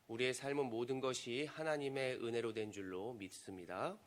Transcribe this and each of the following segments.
우리의 삶은 모든 것이 하나님의 은혜로 된 줄로 믿습니다.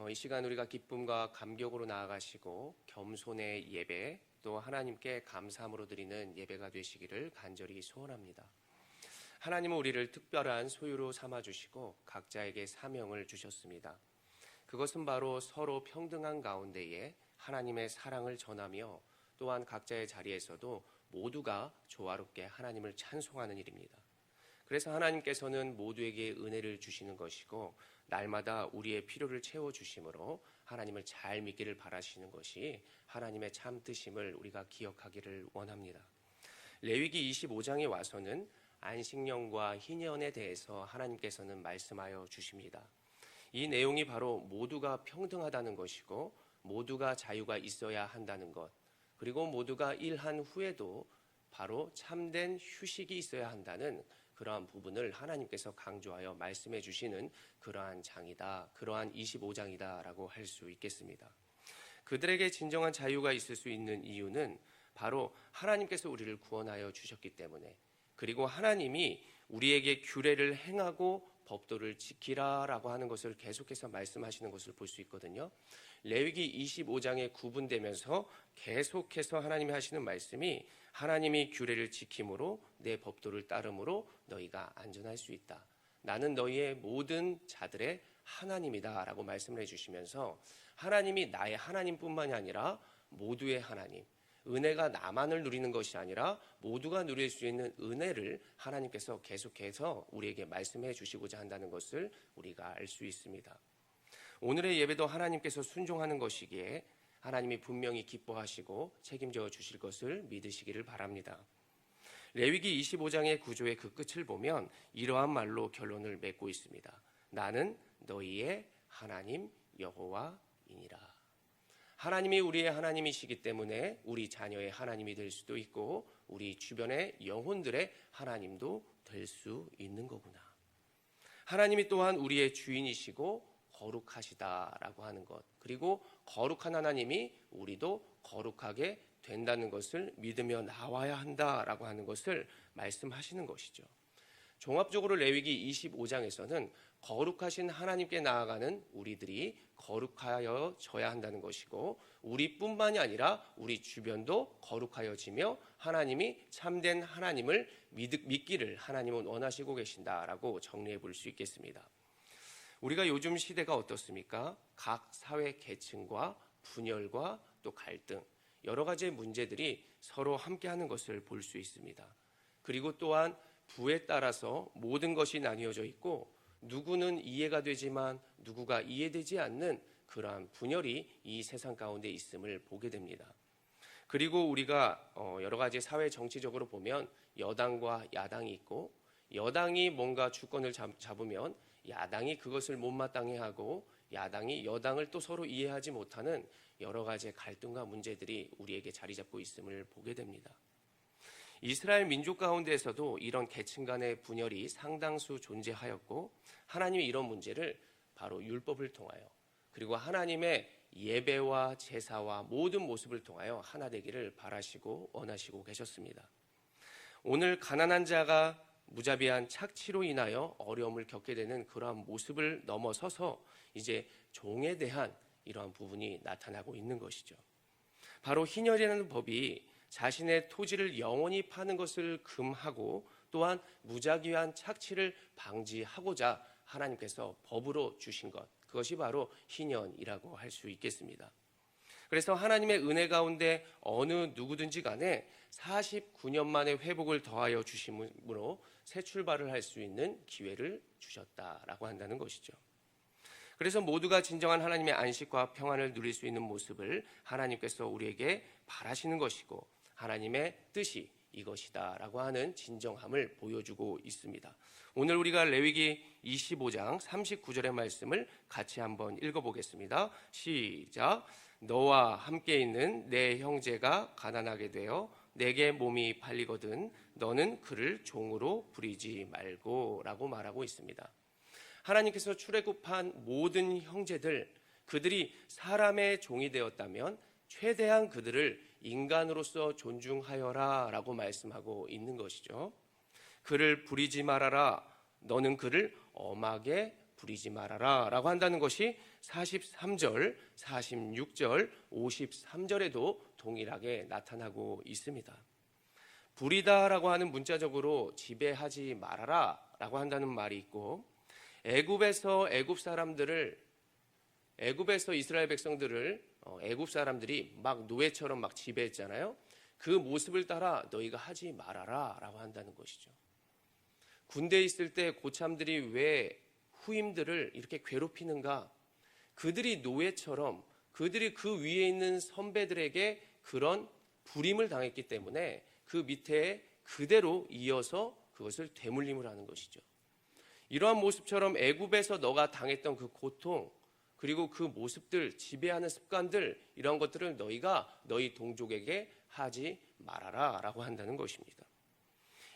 이 시간 우리가 기쁨과 감격으로 나아가시고 겸손의 예배, 또 하나님께 감사함으로 드리는 예배가 되시기를 간절히 소원합니다. 하나님은 우리를 특별한 소유로 삼아주시고 각자에게 사명을 주셨습니다. 그것은 바로 서로 평등한 가운데에 하나님의 사랑을 전하며 또한 각자의 자리에서도 모두가 조화롭게 하나님을 찬송하는 일입니다. 그래서 하나님께서는 모두에게 은혜를 주시는 것이고 날마다 우리의 필요를 채워주심으로 하나님을 잘 믿기를 바라시는 것이 하나님의 참 뜻임을 우리가 기억하기를 원합니다. 레위기 25장에 와서는 안식년과 희년에 대해서 하나님께서는 말씀하여 주십니다. 이 내용이 바로 모두가 평등하다는 것이고 모두가 자유가 있어야 한다는 것, 그리고 모두가 일한 후에도 바로 참된 휴식이 있어야 한다는 그러한 부분을 하나님께서 강조하여 말씀해 주시는 그러한 장이다, 그러한 25장이다 라고 할 수 있겠습니다. 그들에게 진정한 자유가 있을 수 있는 이유는 바로 하나님께서 우리를 구원하여 주셨기 때문에, 그리고 하나님이 우리에게 규례를 행하고 법도를 지키라 라고 하는 것을 계속해서 말씀하시는 것을 볼 수 있거든요. 레위기 25장에 구분되면서 계속해서 하나님이 하시는 말씀이 하나님이 규례를 지킴으로 내 법도를 따름으로 너희가 안전할 수 있다. 나는 너희의 모든 자들의 하나님이다 라고 말씀을 해주시면서 하나님이 나의 하나님뿐만이 아니라 모두의 하나님, 은혜가 나만을 누리는 것이 아니라 모두가 누릴 수 있는 은혜를 하나님께서 계속해서 우리에게 말씀해 주시고자 한다는 것을 우리가 알 수 있습니다. 오늘의 예배도 하나님께서 순종하는 것이기에 하나님이 분명히 기뻐하시고 책임져 주실 것을 믿으시기를 바랍니다. 레위기 25장의 구조의 그 끝을 보면 이러한 말로 결론을 맺고 있습니다. 나는 너희의 하나님 여호와이니라. 하나님이 우리의 하나님이시기 때문에 우리 자녀의 하나님이 될 수도 있고 우리 주변의 영혼들의 하나님도 될 수 있는 거구나. 하나님이 또한 우리의 주인이시고 거룩하시다라고 하는 것, 그리고 거룩한 하나님이 우리도 거룩하게 된다는 것을 믿으며 나와야 한다라고 하는 것을 말씀하시는 것이죠. 종합적으로 레위기 25장에서는 거룩하신 하나님께 나아가는 우리들이 거룩하여져야 한다는 것이고 우리뿐만이 아니라 우리 주변도 거룩하여지며 하나님이 참된 하나님을 믿기를 하나님은 원하시고 계신다라고 정리해 볼 수 있겠습니다. 우리가 요즘 시대가 어떻습니까? 각 사회 계층과 분열과 또 갈등, 여러 가지의 문제들이 서로 함께하는 것을 볼 수 있습니다. 그리고 또한 부에 따라서 모든 것이 나뉘어져 있고 누구는 이해가 되지만 누구가 이해되지 않는 그러한 분열이 이 세상 가운데 있음을 보게 됩니다. 그리고 우리가 여러 가지 사회 정치적으로 보면 여당과 야당이 있고 여당이 뭔가 주권을 잡으면 야당이 그것을 못마땅해 하고 야당이 여당을 또 서로 이해하지 못하는 여러 가지의 갈등과 문제들이 우리에게 자리 잡고 있음을 보게 됩니다. 이스라엘 민족 가운데에서도 이런 계층 간의 분열이 상당수 존재하였고 하나님이 이런 문제를 바로 율법을 통하여 그리고 하나님의 예배와 제사와 모든 모습을 통하여 하나 되기를 바라시고 원하시고 계셨습니다. 오늘 가난한 자가 무자비한 착취로 인하여 어려움을 겪게 되는 그러한 모습을 넘어서서 이제 종에 대한 이러한 부분이 나타나고 있는 것이죠. 바로 희년이라는 법이 자신의 토지를 영원히 파는 것을 금하고 또한 무자비한 착취를 방지하고자 하나님께서 법으로 주신 것, 그것이 바로 희년이라고 할 수 있겠습니다. 그래서 하나님의 은혜 가운데 어느 누구든지 간에 49년 만에 회복을 더하여 주심으로 새 출발을 할 수 있는 기회를 주셨다라고 한다는 것이죠. 그래서 모두가 진정한 하나님의 안식과 평안을 누릴 수 있는 모습을 하나님께서 우리에게 바라시는 것이고 하나님의 뜻이 이것이다라고 하는 진정함을 보여주고 있습니다. 오늘 우리가 레위기 25장 39절의 말씀을 같이 한번 읽어보겠습니다. 시작. 너와 함께 있는 내 형제가 가난하게 되어 내게 몸이 팔리거든 너는 그를 종으로 부리지 말고 라고 말하고 있습니다. 하나님께서 출애굽한 모든 형제들, 그들이 사람의 종이 되었다면 최대한 그들을 인간으로서 존중하여라 라고 말씀하고 있는 것이죠. 그를 부리지 말아라. 너는 그를 엄하게 부리지 말아라 라고 한다는 것이 43절, 46절, 53절에도 동일하게 나타나고 있습니다. 부리다라고 하는 문자적으로 지배하지 말아라 라고 한다는 말이 있고, 애굽에서 이스라엘 백성들을 애굽 사람들이 막 노예처럼 막 지배했잖아요. 그 모습을 따라 너희가 하지 말아라 라고 한다는 것이죠. 군대에 있을 때 고참들이 왜 후임들을 이렇게 괴롭히는가? 그들이 노예처럼 그들이 그 위에 있는 선배들에게 그런 불임을 당했기 때문에 그 밑에 그대로 이어서 그것을 되물림을 하는 것이죠. 이러한 모습처럼 애굽에서 너가 당했던 그 고통, 그리고 그 모습들, 지배하는 습관들, 이런 것들을 너희가 너희 동족에게 하지 말아라 라고 한다는 것입니다.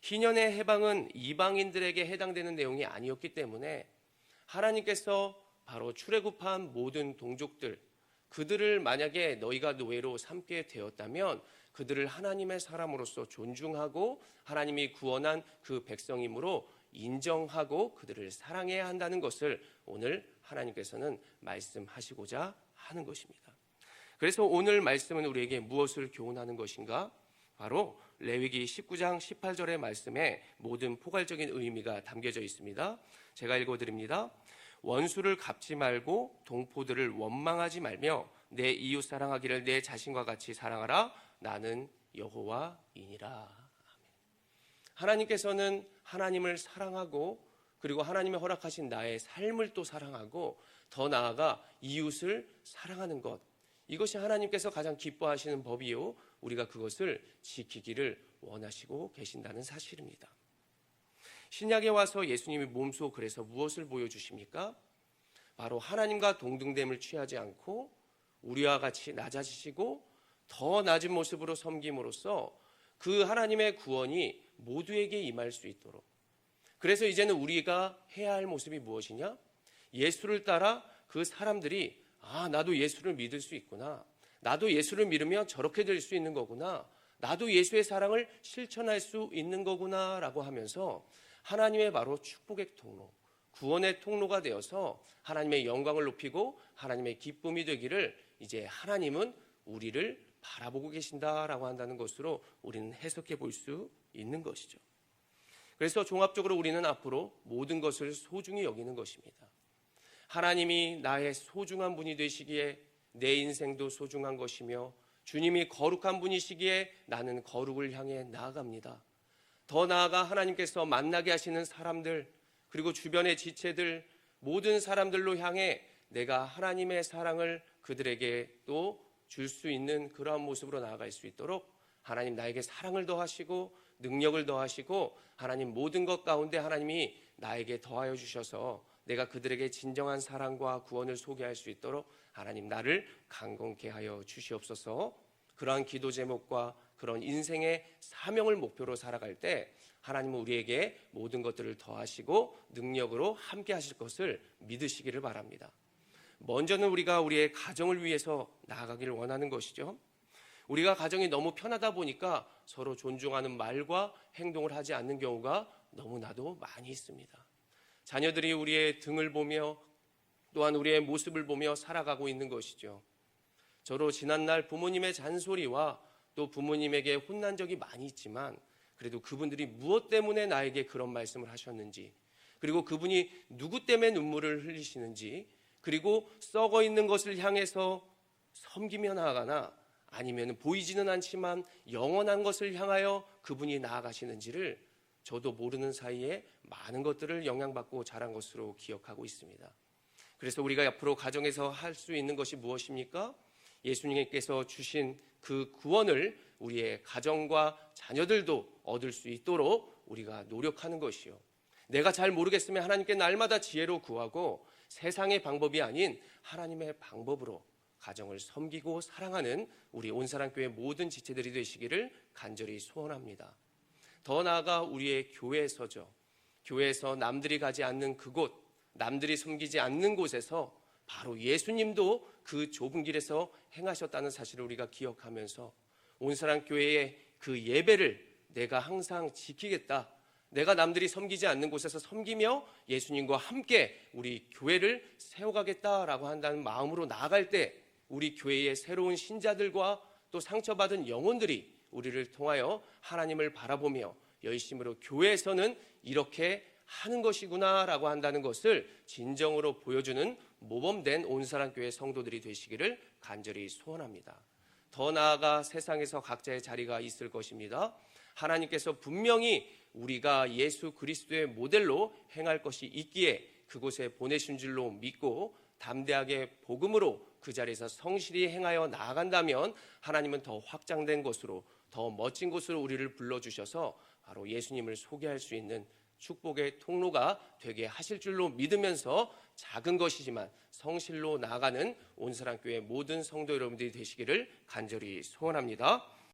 희년의 해방은 이방인들에게 해당되는 내용이 아니었기 때문에 하나님께서 바로 출애굽한 모든 동족들, 그들을 만약에 너희가 노예로 삼게 되었다면 그들을 하나님의 사람으로서 존중하고 하나님이 구원한 그 백성이므로 인정하고 그들을 사랑해야 한다는 것을 오늘 하나님께서는 말씀하시고자 하는 것입니다. 그래서 오늘 말씀은 우리에게 무엇을 교훈하는 것인가? 바로 레위기 19장 18절의 말씀에 모든 포괄적인 의미가 담겨져 있습니다. 제가 읽어드립니다. 원수를 갚지 말고 동포들을 원망하지 말며 내 이웃 사랑하기를 내 자신과 같이 사랑하라. 나는 여호와이니라. 하나님께서는 하나님을 사랑하고 그리고 하나님이 허락하신 나의 삶을 또 사랑하고 더 나아가 이웃을 사랑하는 것, 이것이 하나님께서 가장 기뻐하시는 법이요, 우리가 그것을 지키기를 원하시고 계신다는 사실입니다. 신약에 와서 예수님이 몸소 그래서 무엇을 보여주십니까? 바로 하나님과 동등됨을 취하지 않고 우리와 같이 낮아지시고 더 낮은 모습으로 섬김으로써 그 하나님의 구원이 모두에게 임할 수 있도록, 그래서 이제는 우리가 해야 할 모습이 무엇이냐? 예수를 따라 그 사람들이 나도 예수를 믿을 수 있구나, 나도 예수를 믿으면 저렇게 될 수 있는 거구나, 나도 예수의 사랑을 실천할 수 있는 거구나 라고 하면서 하나님의 바로 축복의 통로, 구원의 통로가 되어서 하나님의 영광을 높이고 하나님의 기쁨이 되기를 이제 하나님은 우리를 바라보고 계신다라고 한다는 것으로 우리는 해석해 볼 수 있는 것이죠. 그래서 종합적으로 우리는 앞으로 모든 것을 소중히 여기는 것입니다. 하나님이 나의 소중한 분이 되시기에 내 인생도 소중한 것이며 주님이 거룩한 분이시기에 나는 거룩을 향해 나아갑니다. 더 나아가 하나님께서 만나게 하시는 사람들, 그리고 주변의 지체들, 모든 사람들로 향해 내가 하나님의 사랑을 그들에게 또 줄 수 있는 그러한 모습으로 나아갈 수 있도록 하나님 나에게 사랑을 더하시고 능력을 더하시고 하나님 모든 것 가운데 하나님이 나에게 더하여 주셔서 내가 그들에게 진정한 사랑과 구원을 소개할 수 있도록 하나님 나를 강건케 하여 주시옵소서. 그러한 기도 제목과 그런 인생의 사명을 목표로 살아갈 때 하나님은 우리에게 모든 것들을 더하시고 능력으로 함께 하실 것을 믿으시기를 바랍니다. 먼저는 우리가 우리의 가정을 위해서 나아가기를 원하는 것이죠. 우리가 가정이 너무 편하다 보니까 서로 존중하는 말과 행동을 하지 않는 경우가 너무나도 많이 있습니다. 자녀들이 우리의 등을 보며 또한 우리의 모습을 보며 살아가고 있는 것이죠. 저로 지난날 부모님의 잔소리와 또 부모님에게 혼난 적이 많이 있지만 그래도 그분들이 무엇 때문에 나에게 그런 말씀을 하셨는지, 그리고 그분이 누구 때문에 눈물을 흘리시는지, 그리고 썩어 있는 것을 향해서 섬기며 나아가나 아니면 보이지는 않지만 영원한 것을 향하여 그분이 나아가시는지를 저도 모르는 사이에 많은 것들을 영향받고 자란 것으로 기억하고 있습니다. 그래서 우리가 앞으로 가정에서 할 수 있는 것이 무엇입니까? 예수님께서 주신 그 구원을 우리의 가정과 자녀들도 얻을 수 있도록 우리가 노력하는 것이요, 내가 잘 모르겠으면 하나님께 날마다 지혜로 구하고 세상의 방법이 아닌 하나님의 방법으로 가정을 섬기고 사랑하는 우리 온사랑교회 모든 지체들이 되시기를 간절히 소원합니다. 더 나아가 우리의 교회에서죠. 교회에서 남들이 가지 않는 그곳, 남들이 섬기지 않는 곳에서 바로 예수님도 그 좁은 길에서 행하셨다는 사실을 우리가 기억하면서 온사랑교회의 그 예배를 내가 항상 지키겠다, 내가 남들이 섬기지 않는 곳에서 섬기며 예수님과 함께 우리 교회를 세워가겠다라고 한다는 마음으로 나아갈 때 우리 교회의 새로운 신자들과 또 상처받은 영혼들이 우리를 통하여 하나님을 바라보며 열심으로 교회에서는 이렇게 하는 것이구나라고 한다는 것을 진정으로 보여주는 모범된 온사랑교회 성도들이 되시기를 간절히 소원합니다. 더 나아가 세상에서 각자의 자리가 있을 것입니다. 하나님께서 분명히 우리가 예수 그리스도의 모델로 행할 것이 있기에 그곳에 보내신 줄로 믿고 담대하게 복음으로 그 자리에서 성실히 행하여 나아간다면 하나님은 더 확장된 곳으로, 더 멋진 곳으로 우리를 불러주셔서 바로 예수님을 소개할 수 있는 축복의 통로가 되게 하실 줄로 믿으면서 작은 것이지만 성실로 나아가는 온사랑교회 모든 성도 여러분들이 되시기를 간절히 소원합니다.